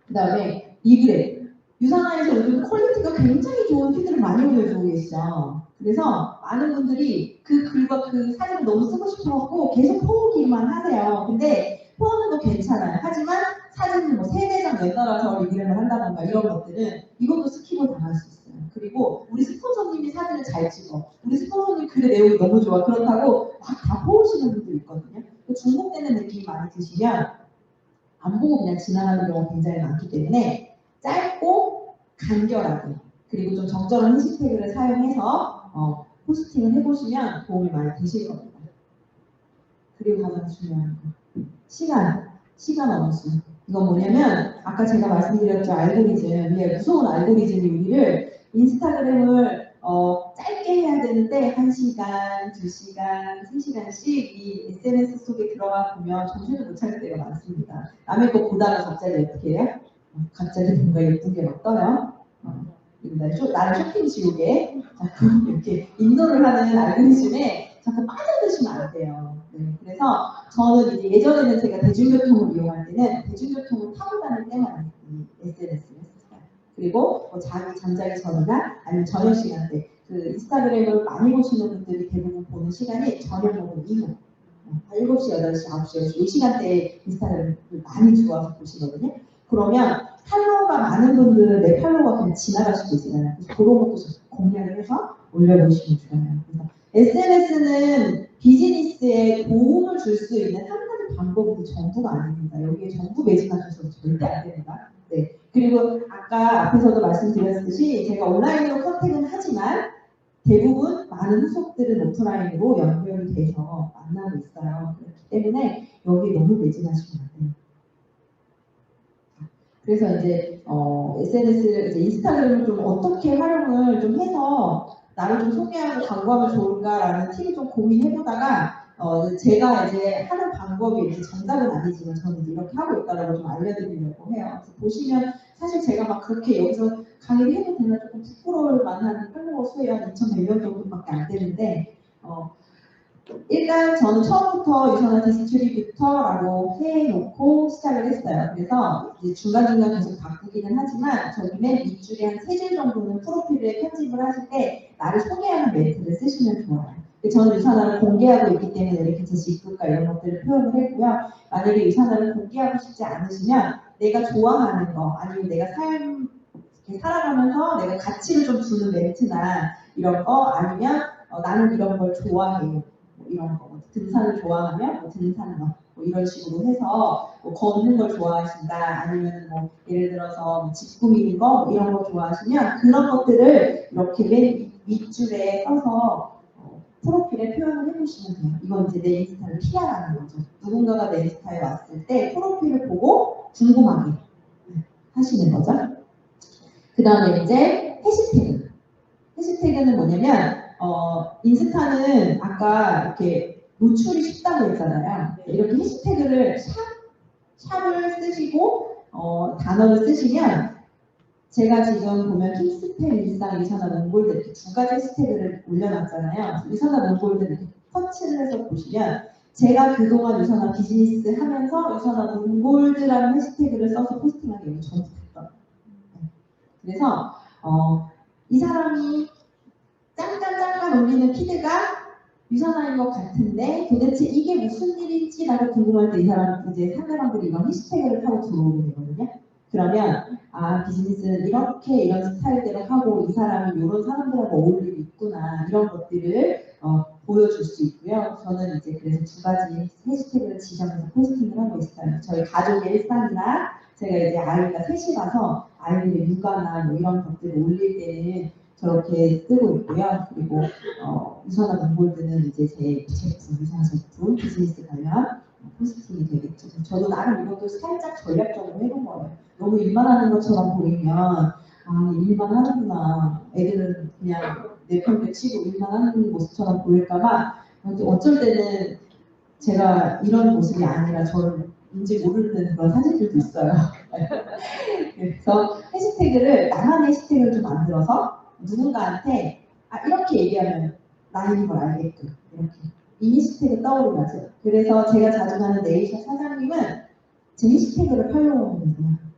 Speaker 1: 그 다음에 이그랩 유산화에서 요즘 퀄리티가 굉장히 좋은 피드를 많이 올려주고 계시죠. 그래서 많은 분들이 그 글과 그 사진을 너무 쓰고 싶어갖고 계속 퍼오기만 하세요. 근데 퍼오는 거 괜찮아요. 하지만 사진을 뭐 3-4장 연달아서 리뷰를 한다던가 이런 것들은 이것도 스킵을 당할 수 있어요. 그리고 우리 스폰서님이 사진을 잘 찍어. 우리 스폰서님 글의 내용이 너무 좋아. 그렇다고 막 다 퍼오시는 분들 있거든요. 중복되는 느낌이 많이 드시면 안 보고 그냥 지나가는 경우가 굉장히 많기 때문에 짧고 간결하게 그리고 좀 적절한 해시태그를 사용해서 포스팅을 해보시면 도움이 많이 되실 겁니다. 그리고 가장 중요한 거 시간 엄수. 이건 뭐냐면 아까 제가 말씀드렸죠 알고리즘 무서운 알고리즘이 우리를 인스타그램을 짧게 해야 되는데 1시간, 2시간, 3시간씩 이 SNS 속에 들어가 보면 정신을 못 차릴 때가 많습니다. 남의 거 보다가 갑자기 어떻게 해요? 갑자기 뭔가 예쁜 게 막 떠요. 나를 쇼핑 지옥에 자꾸 이렇게 인도를 하는 알고리즘에 자꾸 빠져드시면 안 돼요. 네, 그래서 저는 이제 예전에는 제가 대중교통을 이용할 때는 대중교통을 타고 다닐 때만 SNS를 했었어요. 그리고 뭐 자기 잠자기 전이나 아니면 저녁 시간대 그 인스타그램을 많이 보시는 분들이 대부분 보는 시간이 저녁 먹은 이후 7시, 8시, 9시 이 시간대에 인스타그램을 많이 들어와서 보시거든요. 그러면 팔로워가 많은 분들은 내 팔로워가 그냥 지나갈 수도 있잖아요. 그래서 그런 것도 공략을 해서 올려보시면 좋아요. 그래서 SNS는 비즈니스에 도움을 줄 수 있는 한 가지 방법이 전부가 아닙니다. 여기에 전부 매진하셔서 절대 안 됩니다. 네. 그리고 아까 앞에서도 말씀드렸듯이 제가 온라인으로 컨택은 하지만 대부분 많은 후속들은 오프라인으로 연결이 돼서 만나고 있어요. 그렇기 때문에 여기 너무 매진하시면 안 돼요. 그래서 이제 SNS를 이제 인스타그램을 좀 어떻게 활용을 좀 해서 나를 좀 소개하고 광고하면 좋을까라는 팁을 좀 고민해보다가 제가 이제 하는 방법이 이제 정답은 아니지만 저는 이제 이렇게 하고 있다라고 좀 알려드리려고 해요. 그래서 보시면 사실 제가 막 그렇게 여기서 강의를 해도 되나 조금 부끄러울 만한 팔로워 수에 한 2,100명 정도밖에 안 되는데 일단 저는 처음부터 유선화 디스트리뷰터라고 해놓고 시작을 했어요. 그래서 이제 중간중간 계속 바꾸기는 하지만 저기 맨 밑줄에 한 3줄 정도는 프로필에 편집을 하실 때 나를 소개하는 멘트를 쓰시면 좋아요. 저는 유선화를 공개하고 있기 때문에 이렇게 제 직급과 이런 것들을 표현을 했고요. 만약에 유선화를 공개하고 싶지 않으시면 내가 좋아하는 거 아니면 내가 이렇게 살아가면서 내가 가치를 좀 주는 멘트나 이런 거 아니면 나는 이런 걸 좋아해 뭐 이런 거 등산을 좋아하면 뭐 등산로 뭐 이런 식으로 해서 뭐 걷는 걸 좋아하신다 아니면 뭐 예를 들어서 뭐집 꾸미는 거뭐 이런 거 좋아하시면 그런 것들을 이렇게 맨 윗줄에 써서 프로필에 표현을 해주시면 돼요. 이건 이제 내 인스타를 PR하는 거죠. 누군가가 내 인스타에 왔을 때 프로필을 보고 궁금하게 하시는 거죠. 그 다음에 이제 해시태그. 해시태그는 뭐냐면 인스타는 아까 이렇게 노출이 쉽다고 했잖아요. 이렇게 해시태그를 샵을 쓰시고 단어를 쓰시면 제가 지금 보면 킹스팬 일상 유산화 몽골드 이렇게 두 가지 해시태그를 올려놨잖아요. 유산화 몽골드 이렇게 터치를 해서 보시면 제가 그동안 유산화 비즈니스 하면서 유산화 몽골드라는 해시태그를 써서 포스팅한 게 전부 됐어요. 그래서 이 사람이 짱짱짱 올리는 피드가 유산화인 것 같은데 도대체 이게 무슨 일인지라고 궁금할 때 이 사람 이제 상대방들이 이런 해시태그를 타고 들어오게 되거든요. 그러면 비즈니스는 이렇게 이런 스타일대로 하고 이 사람이 이런 사람들하고 어울리고 있구나 이런 것들을 보여줄 수 있고요. 저는 이제 그래서 두 가지 해시태그를 지정해서 포스팅을 하고 있어요. 저희 가족의 일상이나 제가 이제 아이가 셋이라서 아이들의 육아나 뭐 이런 것들을 올릴 때는 저렇게 쓰고 있고요. 그리고 유산화 몽골드는 이제 제 제품, 유산화 제품, 비즈니스 관련 포스팅이 되겠죠. 저도 나름 이것도 살짝 전략적으로 해본 거예요. 너무 일만 하는 것처럼 보이면 일만 하는구나. 애들은 그냥 내 편을 치고 일만 하는 모습처럼 보일까봐 어쩔 때는 제가 이런 모습이 아니라 저를 인지 모르는 그런 사진들도 있어요. 그래서 해시태그를 나만의 해시태그를 좀 만들어서 누군가한테 이렇게 얘기하면 나인 걸 알게끔 이렇게 이 해시태그 떠오르면서 그래서 제가 자주 가는 네이션 사장님은 제 해시태그를 팔로우하는 거예요.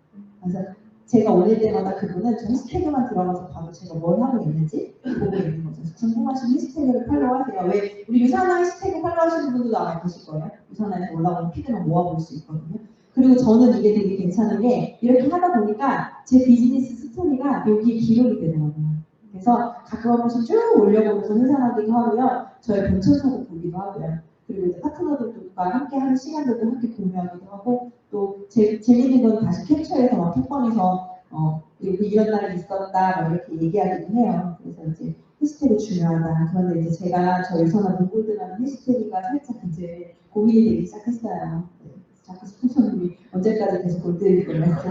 Speaker 1: 그래서 제가 올릴 때마다 그분은 저 해시태그만 들어가서 봐도 제가 뭘 하고 있는지 보고 있는 거죠. 궁금하신 해시태그를 팔로우하세요. 왜 우리 유산화 해시태그 팔로우하시는 분들도 아마 계실 거예요. 유산화에서 올라오는 피드만 모아볼 수 있거든요. 그리고 저는 이게 되게 괜찮은 게 이렇게 하다 보니까 제 비즈니스 스토리가 여기에 기록이 되더라고요. 그래서 가끔 한 번씩 쭉 올려보면서 회상하기도 하고요. 저의 본천사도 보기도 하고요. 그리고 이제 파트너들과 함께 하는 시간들도 함께 공유하기도 하고 또 재밌는 건 다시 캡처해서 막 톡방에서 여기 이런 날이 있었다 막 이렇게 얘기하기도 해요. 그래서 이제 해시태그 중요하다. 그런데 이제 제가 저 유산화 몽골드라는 해시태그가 살짝 이제 고민이 되기 시작했어요. 자꾸 스폰서님이 언제까지 계속 골드일 거냐고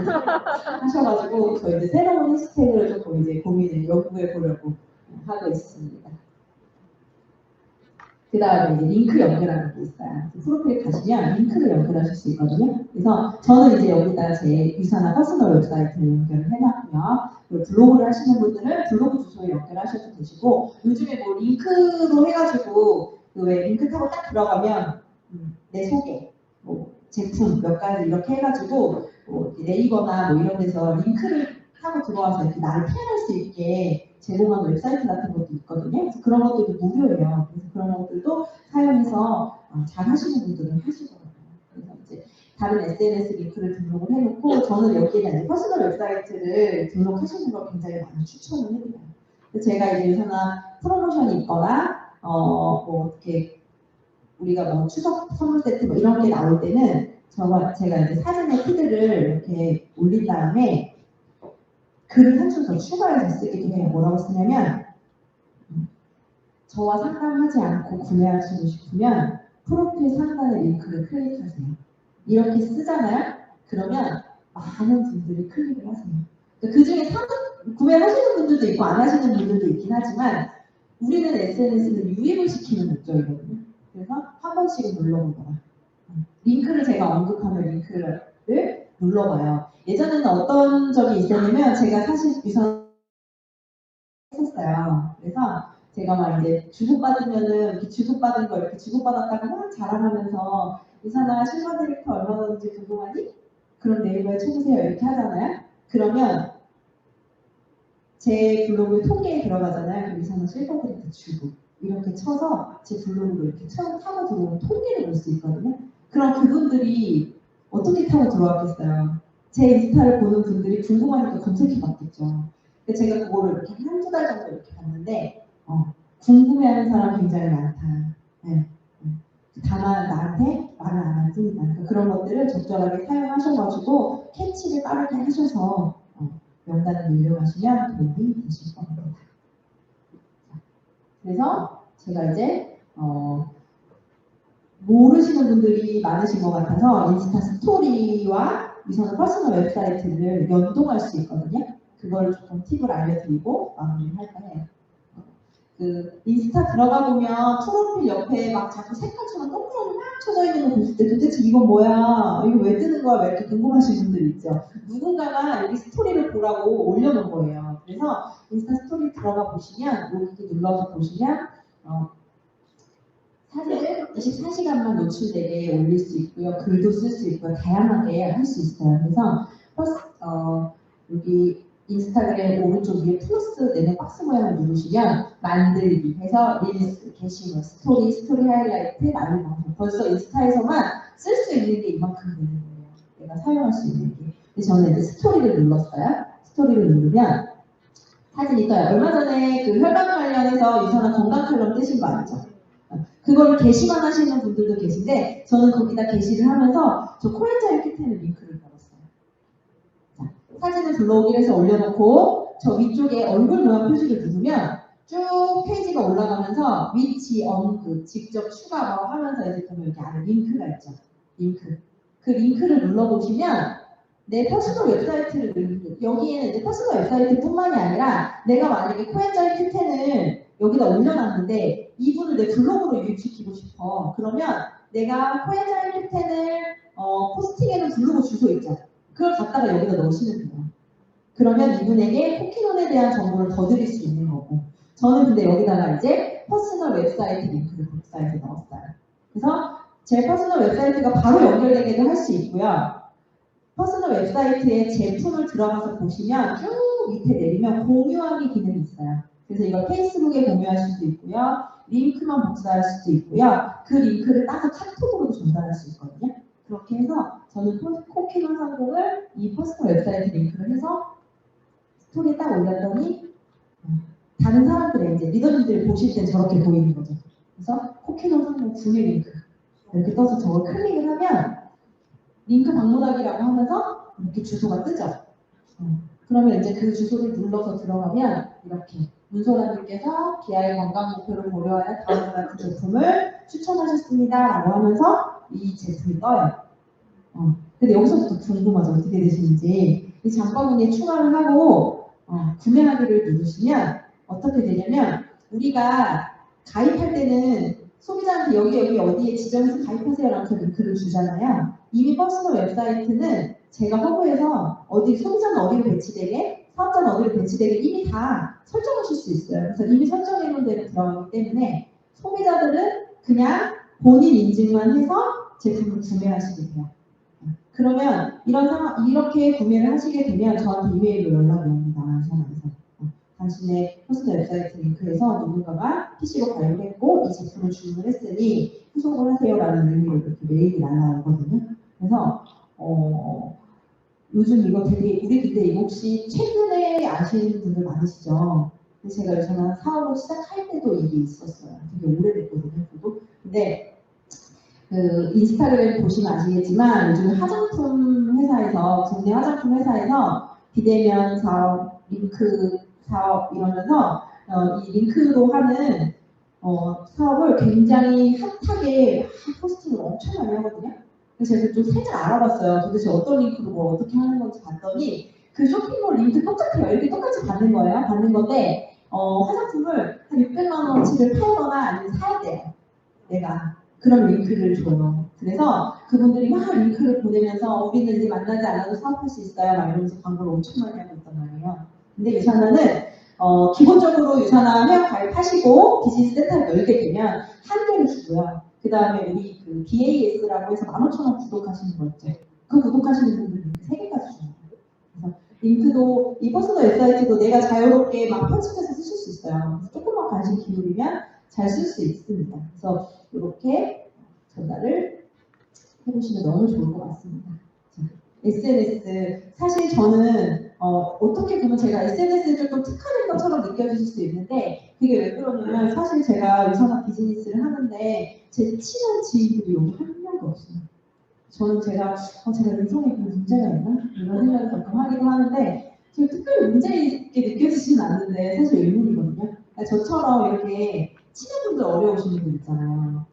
Speaker 1: 하셔가지고 저 이제 새로운 해시태그를 조금 이제 고민을 연구해 보려고 하고 있습니다. 그 다음에 이제 링크 연결하는 게 있어요. 프로필 가시면 링크를 연결하실 수 있거든요. 그래서 저는 이제 여기다 제 유산화 퍼스널 웹사이트를 연결을 해놨고요. 블로그를 하시는 분들은 블로그 주소에 연결하셔도 되시고 요즘에 뭐 링크로 해가지고 왜 링크 타고 딱 들어가면 내 소개, 뭐 제품 몇 가지 이렇게 해가지고 뭐 네이버나 뭐 이런 데서 링크를 타고 들어와서 이렇게 나를 표현할 수 있게 제공한 웹사이트 같은 것도 있거든요. 그래서 그런 것들도 무료예요. 그래서 그런 것들도 사용해서 잘 하시는 분들은 하시더라고요. 그래서 이제 다른 SNS 링크를 등록을 해놓고 저는 여기에 퍼스널 웹사이트를 등록하시는 걸 굉장히 많이 추천을 해드려요. 제가 이제 유산화 프로모션이 있거나 뭐 어떻게 우리가 뭐 추석 선물 세트 뭐 이런 게 나올 때는 제가 이제 사진의 피드를 이렇게 올린 다음에 글을 한 줄 더 추가해서 쓰기도 해요. 뭐라고 쓰냐면 저와 상담하지 않고 구매하시고 싶으면 프로필 상단의 링크를 클릭하세요. 이렇게 쓰잖아요. 그러면 많은 분들이 클릭을 하세요. 그 중에 구매하시는 분들도 있고 안 하시는 분들도 있긴 하지만 우리는 SNS는 유입을 시키는 목적이거든요. 그래서 한 번씩은 눌러보더라. 링크를 제가 언급하면 링크를 눌러봐요. 예전에는 어떤 적이 있었냐면 제가 사실 유산 했었어요. 그래서 제가 막 이제 주고받으면은 이렇게 주고받은 거 이렇게 주고받았다고 막 자랑하면서 유산화 실버 디렉터 얼마든지 궁금하니? 그럼 네이버에 쳐보세요 이렇게 하잖아요. 그러면 제 블로그 통계에 들어가잖아요. 그럼 유산화 실버 디렉터 주고 이렇게 쳐서 제 블로그로 이렇게 처음 타고 들어오는 통계를 볼 수 있거든요. 그럼 그분들이 어떻게 타고 들어왔겠어요? 제 인스타를 보는 분들이 궁금하니까 검색해봤겠죠. 제가 그거를 이렇게 한두 달 정도 이렇게 봤는데 궁금해하는 사람 굉장히 많다. 네. 다만 나한테 말을 안 할 뿐이다. 그러니까 그런 것들을 적절하게 사용하셔가지고 캐치를 빠르게 하셔서 명단을 늘려가시면 도움이 되실 겁니다. 그래서 제가 이제 모르시는 분들이 많으신 것 같아서 인스타 스토리와 우선 퍼스널 웹사이트를 연동할 수 있거든요. 그걸 조금 팁을 알려드리고 마무리를 할까 해요. 그 인스타 들어가 보면 프로필 옆에 막 자꾸 색깔처럼 동그라미 막 쳐져 있는 거 보실 때 도대체 이건 뭐야? 이거 왜 뜨는 거야? 왜 이렇게 궁금하신 분들 있죠. 누군가가 여기 스토리를 보라고 올려놓은 거예요. 그래서 인스타 스토리 들어가 보시면 여기 눌러서 보시면 사진을 24시간만 노출되게 올릴 수 있고요. 글도 쓸 수 있고요. 다양하게 할 수 있어요. 그래서 여기 인스타그램 오른쪽 위에 플러스 내는 박스 모양을 누르시면 만들기 해서 릴스, 게시물, 스토리 하이라이트, 나누기 방송. 벌써 인스타에서만 쓸 수 있는 게 이만큼 되는 거예요. 내가 사용할 수 있는 게. 근데 저는 이제 스토리를 눌렀어요. 스토리를 누르면 사진이 떠요. 얼마 전에 그 혈관 관련해서 유산한 건강 칼럼 뜨신 거 아니죠? 그걸 게시만 하시는 분들도 계신데 저는 거기다 게시를 하면서 저 코엔자임 큐텐의 링크를 걸었어요. 자, 사진을 블로그를 해서 올려놓고 저 위쪽에 얼굴 모양 표시를 누르면 쭉 페이지가 올라가면서 위치, 언급, 직접 추가 뭐 하면서 이제 보면 여기 안에 링크가 있죠. 링크. 그 링크를 눌러보시면 내 퍼스널 웹사이트를 여기에는 이제 퍼스널 웹사이트뿐만이 아니라 내가 만약에 코엔자임 큐텐을 여기다 올려놨는데 이분을 내 블로그로 유입시키고 싶어. 그러면 내가 코엔자임 큐텐을 포스팅에는 블로그 주소 있죠. 그걸 갖다가 여기다 넣으시면 돼요. 그러면 이분에게 포키논에 대한 정보를 더 드릴 수 있는 거고. 저는 근데 여기다가 이제 퍼스널 웹사이트 링크를 웹사이트에 넣었어요. 그래서 제 퍼스널 웹사이트가 바로 연결되게도 할 수 있고요. 퍼스널 웹사이트에 제품을 들어가서 보시면 쭉 밑에 내리면 공유하기 기능이 있어요. 그래서 이걸 페이스북에 공유할 수도 있고요. 링크만 복사할 수도 있고요. 그 링크를 따서 카톡으로도 전달할 수 있거든요. 그렇게 해서 저는 코키논 상공을 이 퍼스널 웹사이트 링크를 해서 스토리에 딱 올렸더니 다른 사람들의 이제 리더님들이 보실 때 저렇게 보이는 거죠. 그래서 코키논 상공 구매 링크 이렇게 떠서 저걸 클릭을 하면 링크 방문하기라고 하면서 이렇게 주소가 뜨죠. 그러면 이제 그 주소를 눌러서 들어가면 이렇게 문소라님께서 기아의 건강 목표를 고려하여 다음과 같은 제품을 추천하셨습니다 라고 하면서 이 제품이 떠요. 근데 여기서부터 궁금하죠. 어떻게 되시는지. 이 장바구니에 추가를 하고 구매하기를 누르시면 어떻게 되냐면 우리가 가입할 때는 소비자한테 여기 어디에 지정해서 가입하세요라고 링크를 주잖아요. 이미 퍼스널 웹사이트는 제가 허브에서 소비자는 어디로 배치되게, 사업자는 어디로 배치되게 이미 다 설정하실 수 있어요. 그래서 이미 설정해놓은 데로 들어가기 때문에 소비자들은 그냥 본인 인증만 해서 제품을 구매하시게 돼요. 그러면 이렇게 구매를 하시게 되면 저한테 이메일로 연락이 옵니다. 이상하게서. 당신의 퍼스널 웹사이트 링크에서 누군가가 PC로 가입했고 이 제품을 주문을 했으니 후속을 하세요라는 의미로 이렇게 메일이 날라오거든요. 그래서 요즘 이거 되게 우리 근데 이거 혹시 최근에 아시는 분들 많으시죠? 근데 제가 요즘에 사업을 시작할 때도 이게 있었어요. 되게 오래됐거든요. 저도. 근데 그 인스타그램 보시면 아시겠지만 요즘 화장품 회사에서 국내 화장품 회사에서 비대면 사업, 링크 사업 이러면서 이 링크로 하는 사업을 굉장히 핫하게 포스팅을 엄청 많이 하거든요. 그래서 제가 좀 살짝 알아봤어요. 도대체 어떤 링크로 뭐 어떻게 하는 건지 봤더니 그 쇼핑몰 링크 똑같아요. 이렇게 똑같이 받는 거예요. 받는 건데 화장품을 한 600만 원치를 팔거나 아니면 사야 돼요. 내가. 그런 링크를 줘요. 그래서 그분들이 막 링크를 보내면서 우리는 이제 만나지 않아도 사업할 수 있어요. 막 이러면서 광고를 엄청 많이 하고 있단 말이에요. 근데 유산화는 기본적으로 유산화 회원 가입하시고 비즈니스 세트를 열게 되면 한 개를 주고요. 그 다음에 우리 그 BAS라고 해서 15,000원 구독하시는 거 있죠. 그 구독하시는 분들은 3개까지 줘요. 그래서 링크도 이 퍼스널 웹사이트도 내가 자유롭게 막 편집해서 쓰실 수 있어요. 그래서 조금만 관심 기울이면 잘 쓸 수 있습니다. 그래서 이렇게 전달을 해보시면 너무 좋을 것 같습니다. 자, SNS. 사실 저는 어떻게 보면 제가 SNS에 조금 특화된 것처럼 느껴질 수 있는데 그게 왜 그러냐면 사실 제가 유산업 비즈니스를 하는데 제 친한 지인들이 여기 한 명도 없어요. 저는 제가 인성에 그런 문제가 있나? 이런 생각을 가끔 하기도 하는데 지금 특별히 문제 있게 느껴지지는 않는데 사실 의문이거든요. 그러니까 저처럼 이렇게 친한 분들 어려우신 분들 있잖아요.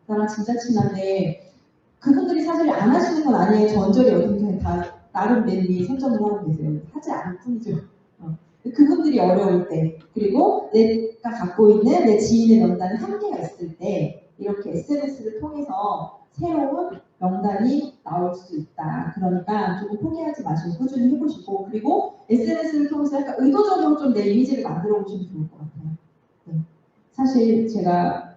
Speaker 1: 나랑 진짜 친한데 그분들이 사실 안 하시는 건 아니에요. 전적이 어딘가에 다 나름 내 위에 선점을 하고 계세요. 하지 않을 뿐이죠. 그분들이 어려울 때 그리고 내가 갖고 있는 내 지인의 명단에 한계가 있을 때 이렇게 SNS를 통해서 새로운 명단이 나올 수 있다. 그러니까 조금 포기하지 마시고 꾸준히 해보시고 그리고 SNS를 통해서 약간 의도적으로 좀 내 이미지를 만들어 보시면 좋을 것 같아요. 네. 사실 제가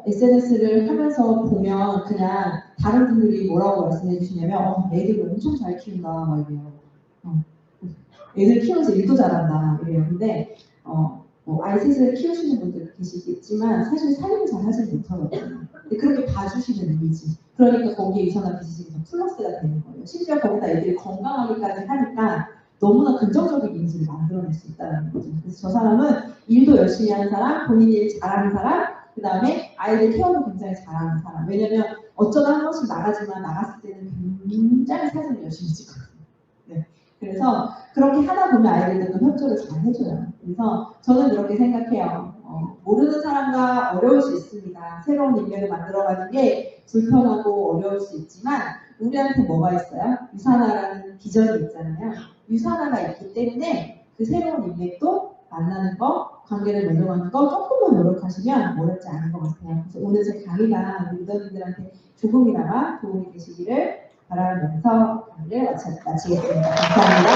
Speaker 1: SNS를 하면서 보면 그냥 다른 분들이 뭐라고 말씀해 주시냐면 애들 엄청 잘 키운다 막 이래요. 애들 키우면서 일도 잘한다 이래요. 근데 뭐 아이셋을 키우시는 분들 계시겠지만 사실 살림을 잘 하지 못하거든요. 근데 그렇게 봐주시는 이미지. 그러니까 거기에 유산한 비즈니스가 더 플러스가 되는 거예요. 심지어 거기다 애들이 건강하기까지 하니까 너무나 긍정적인 이미지를 만들어낼 수 있다는 거죠. 그래서 저 사람은 일도 열심히 하는 사람, 본인 일 잘하는 사람, 그 다음에 아이들 케어도 굉장히 잘하는 사람. 왜냐면 어쩌다 한 번씩 나가지만 나갔을 때는 굉장히 사진을 열심히 찍거든요. 네. 그래서 그렇게 하다 보면 아이들도 협조를 잘 해줘요. 그래서 저는 그렇게 생각해요. 모르는 사람과 어려울 수 있습니다. 새로운 인맥을 만들어가는 게 불편하고 어려울 수 있지만 우리한테 뭐가 있어요? 유산화라는 비전이 있잖아요. 유산화가 있기 때문에 그 새로운 인맥도 만나는 거, 관계를 맺어가는 거 조금만 노력하시면 어렵지 않은 것 같아요. 그래서 오늘 제 강의가 리더님들한테 조금이나마 도움이 되시기를 바라면서 강의를 마치겠습니다. 감사합니다.